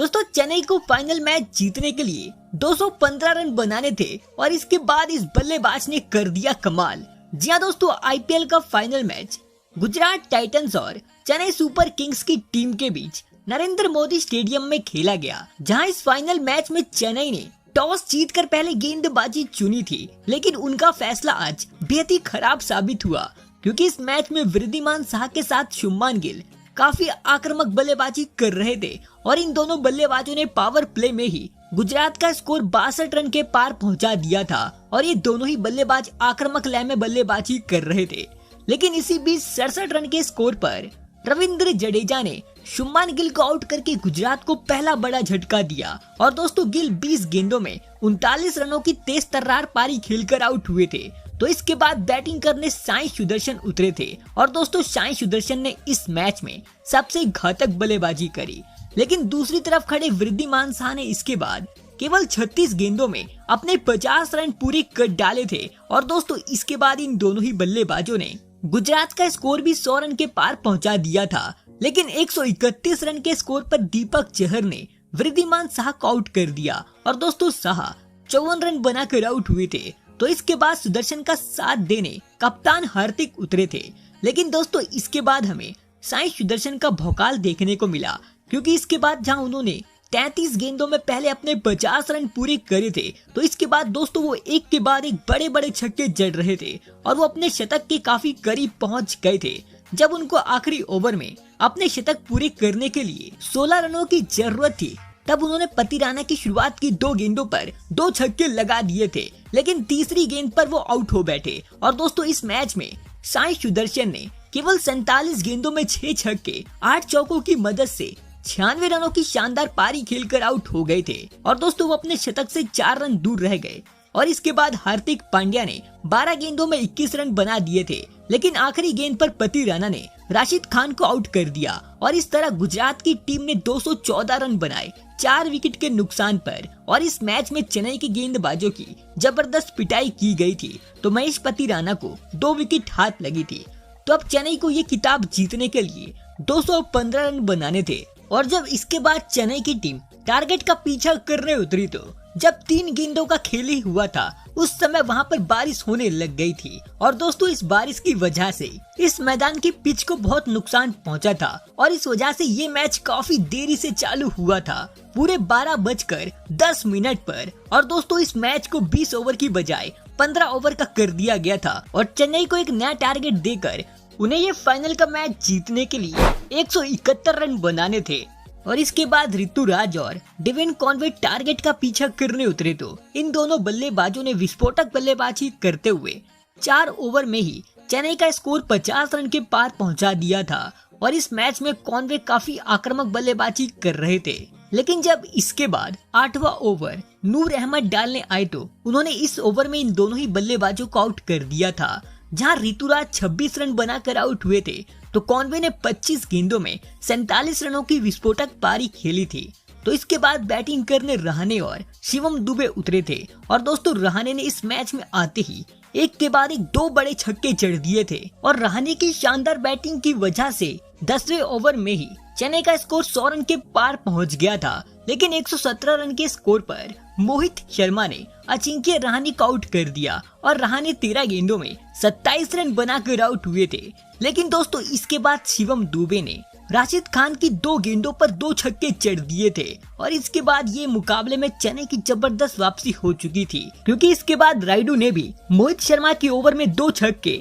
दोस्तों चेन्नई को final match जीतने के लिए 215 रन बनाने थे और इसके बाद इस बल्लेबाज ने कर दिया कमाल। जी हाँ दोस्तों, आईपीएल का फाइनल मैच गुजरात टाइटंस और चेन्नई सुपर किंग्स की टीम के बीच नरेंद्र मोदी स्टेडियम में खेला गया, जहां इस फाइनल मैच में चेन्नई ने टॉस जीतकर पहले गेंदबाजी चुनी थी, लेकिन उनका फैसला आज बेहद ही खराब साबित हुआ क्योंकि इस मैच में वृद्धिमान साह के साथ शुभमान गिल काफी आक्रामक बल्लेबाजी कर रहे थे और इन दोनों बल्लेबाजों ने पावर प्ले में ही गुजरात का स्कोर 62 रन के पार पहुंचा दिया था और ये दोनों ही बल्लेबाज आक्रामक लय में बल्लेबाजी कर रहे थे। लेकिन इसी बीच 67 रन के स्कोर पर रविंद्र जडेजा ने शुभमान गिल को आउट करके गुजरात को पहला बड़ा झटका दिया और दोस्तों गिल 20 गेंदों में 39 रनों की तेज तर्रार पारी खेलकर आउट हुए थे। तो इसके बाद बैटिंग करने साई सुदर्शन उतरे थे और दोस्तों साई सुदर्शन ने इस मैच में सबसे घातक बल्लेबाजी करी। लेकिन दूसरी तरफ खड़े वृद्धिमान साह ने इसके बाद केवल 36 गेंदों में अपने 50 रन पूरे कर डाले थे और दोस्तों इसके बाद इन दोनों ही बल्लेबाजों ने गुजरात का स्कोर भी 100 रन के पार पहुंचा दिया था। लेकिन 131 रन के स्कोर पर दीपक चहर ने वृद्धिमान साह को आउट कर दिया और दोस्तों साह 54 रन बनाकर आउट हुए थे। तो इसके बाद सुदर्शन का साथ देने कप्तान हार्दिक उतरे थे। लेकिन दोस्तों इसके बाद हमें साई सुदर्शन का भौकाल देखने को मिला क्योंकि इसके बाद जहां उन्होंने 33 गेंदों में पहले अपने 50 रन पूरे करे थे, तो इसके बाद दोस्तों वो एक के बाद एक बड़े बड़े छक्के जड़ रहे थे और वो अपने शतक के काफी करीब पहुंच गए थे। जब उनको आखिरी ओवर में अपने शतक पूरे करने के लिए 16 रनों की जरूरत थी, तब उन्होंने पतिराना की शुरुआत की 2 गेंदों पर 2 छक्के लगा दिए थे, लेकिन तीसरी गेंद पर वो आउट हो बैठे और दोस्तों इस मैच में साई सुदर्शन ने केवल 47 गेंदों में 6 छक्के 8 चौकों की मदद से 96 रनों की शानदार पारी खेलकर आउट हो गए थे और दोस्तों वो अपने शतक से 4 रन दूर रह गए। और इसके बाद हार्दिक पांड्या ने 12 गेंदों में 21 रन बना दिए थे, लेकिन आखिरी गेंद पर पतिराना ने राशिद खान को आउट कर दिया और इस तरह गुजरात की टीम ने 214 रन बनाए 4 विकेट के नुकसान पर। और इस मैच में चेन्नई के गेंदबाजों की जबरदस्त पिटाई की गई थी, तो महेश पतिराना को 2 विकेट हाथ लगी थी। तो अब चेन्नई को ये खिताब जीतने के लिए 215 रन बनाने थे और जब इसके बाद चेन्नई की टीम टारगेट का पीछा करने उतरी, तो जब 3 गेंदों का खेल ही हुआ था उस समय वहां पर बारिश होने लग गई थी और दोस्तों इस बारिश की वजह से इस मैदान की पिच को बहुत नुकसान पहुंचा था और इस वजह से ये मैच काफी देरी से चालू हुआ था, पूरे 12:10 पर। और दोस्तों इस मैच को 20 ओवर की बजाय 15 ओवर का कर दिया गया था और चेन्नई को एक नया टारगेट देकर उन्हें ये फाइनल का मैच जीतने के लिए 171 रन बनाने थे। और इसके बाद ऋतुराज और डेविन कॉनवे टारगेट का पीछा करने उतरे, तो इन दोनों बल्लेबाजों ने विस्फोटक बल्लेबाजी करते हुए 4 ओवर में ही चेन्नई का स्कोर 50 रन के पार पहुंचा दिया था और इस मैच में कॉनवे काफी आक्रामक बल्लेबाजी कर रहे थे। लेकिन जब इसके बाद 8वां ओवर नूर अहमद डालने आए, तो उन्होंने इस ओवर में इन दोनों ही बल्लेबाजों को आउट कर दिया था। जहां ऋतुराज 26 रन बनाकर आउट हुए थे, तो कॉनवे ने 25 गेंदों में 47 रनों की विस्फोटक पारी खेली थी। तो इसके बाद बैटिंग करने रहाणे और शिवम दुबे उतरे थे और दोस्तों रहाणे ने इस मैच में आते ही एक के बाद एक 2 बड़े छक्के जड़ दिए थे और रहाणे की शानदार बैटिंग की वजह से 10वें ओवर में ही चेन्नई का स्कोर 100 रन के पार पहुंच गया था। लेकिन 117 रन के स्कोर पर मोहित शर्मा ने अजिंक्य रहाणे को आउट कर दिया और रहाणे 13 गेंदों में 27 रन बनाकर आउट हुए थे। लेकिन दोस्तों इसके बाद शिवम दुबे ने राशिद खान की 2 गेंदों पर 2 छक्के जड़ दिए थे और इसके बाद ये मुकाबले में चेन्नई की जबरदस्त वापसी हो चुकी थी, क्योंकि इसके बाद रायडू ने भी मोहित शर्मा की ओवर में 2 छक्के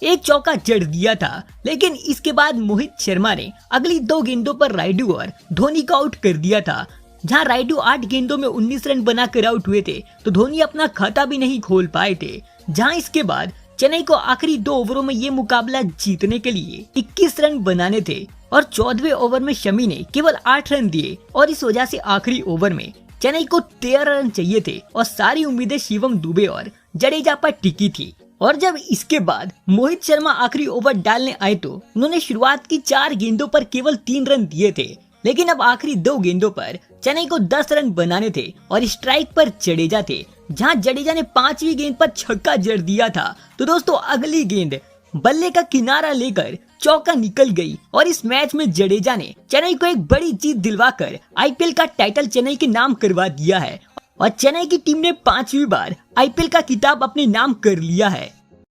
1 चौका जड़ दिया था। लेकिन इसके बाद मोहित शर्मा ने अगली 2 गेंदों पर रायडू और धोनी को आउट कर दिया था। जहां रायडू 8 गेंदों में 19 रन बनाकर आउट हुए थे, तो धोनी अपना खाता भी नहीं खोल पाए थे। जहां इसके बाद चेन्नई को आखिरी 2 ओवरों में ये मुकाबला जीतने के लिए 21 रन बनाने थे और 14वें ओवर में शमी ने केवल 8 रन दिए और इस वजह से आखिरी ओवर में चेन्नई को 13 रन चाहिए थे और सारी उम्मीदें शिवम दुबे और जडेजा पर टिकी थी। और जब इसके बाद मोहित शर्मा आखिरी ओवर डालने आए, तो उन्होंने शुरुआत की 4 गेंदों पर केवल 3 रन दिए थे। लेकिन अब आखिरी 2 गेंदों पर चेन्नई को 10 रन बनाने थे और स्ट्राइक पर जडेजा थे। जहां जडेजा ने 5वीं गेंद पर छक्का जड़ दिया था, तो दोस्तों अगली गेंद बल्ले का किनारा लेकर चौका निकल गई और इस मैच में जडेजा ने चेन्नई को एक बड़ी जीत दिलवाकर आईपीएल का टाइटल चेन्नई के नाम करवा दिया है और चेन्नई की टीम ने 5वीं बार आईपीएल का खिताब अपने नाम कर लिया है।